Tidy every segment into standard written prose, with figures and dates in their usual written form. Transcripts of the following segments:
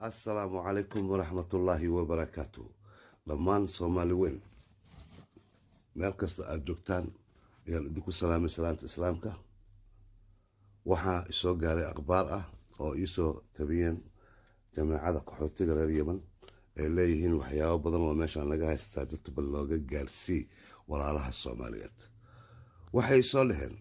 السلام عليكم ورحمة الله وبركاته. لمان صومالي وين meel kasta aad joogtaan ayaan idinku salaamay salaanta islaamka. waxaa isoo gaaray akhbaar ah oo iisoo tabiyeen jamaacada qaxootiga reer Yemen ay leeyihiin waxyaabo badan oo meeshaan laga haystaa dadka bal looga gaarsii walaalaha Soomaaliyeed. waxay soo leheen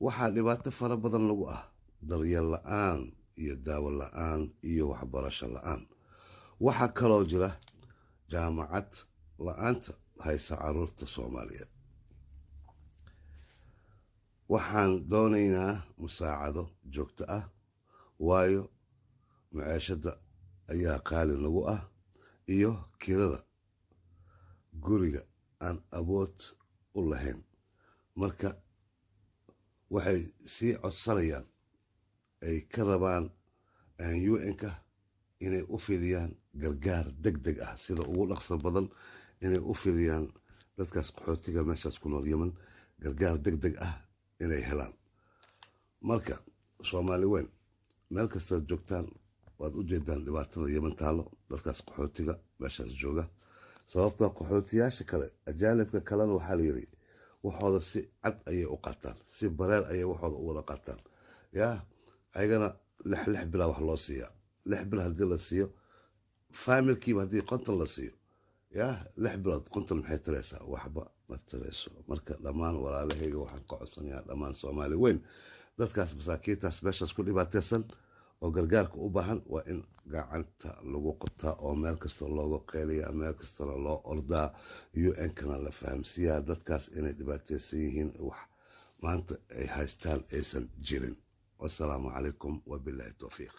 waxaa dhibaato fara badan lagu ah daryeel la'aan iyo daawo la'aan iyo waxbarasho la'aan. waxaa kaloo jira jaamacad la'aanta haysa caruurta Soomaaliyeed. waxaan doonaynaa musaacado joogto ah waayo maciishada ayaa qaali nagu ah iyo kirada guriga aan awood u lahayn. marka waxay sii codsanayaan ay ka rabaan UN-ka inay u fidiyaan gargaar degdeg ah sida ugu dhaqso badan inay u fidiyaan dadkaas qaxootiga meeshaas ku nool Yemen gargaar degdeg ah inay helaan. marka Soomaali weyn meel kasta joogtaan waad u jeedaan dhibaatada Yemen taalo dadkaas qaxootiga meeshaas jooga. sababtoo qaxootiyaasha kale ajaanibka kalena waxaa la yiri waxooda si cad ayay u qaataan si bareer ayay waxooda u wada qaataan yaa ayagana lix bilaa wax loo siiyaa. 6 bil haddii la siiyo familkiiba haddii konton la siiyo yaa 6 bilood konton maxay taraysaa waxba ma tarayso. marka dhammaan walaalahayga waxaan ka codsanayaa dhammaan Soomaali weyn dadkaas masaakiintaas meeshaas ku dhibaataysan oo gargaarka u baahan waa in gacanta lagu qabtaa oo meel kasta looga qeyliyaa meel kastana loo ordaa UN-kana la fahamsiiyaa dadkaas inay dhibaataysan yihiin wax maanta ay haystaan aysan jirin. والسلام عليكم وبالله التوفيق.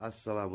السلام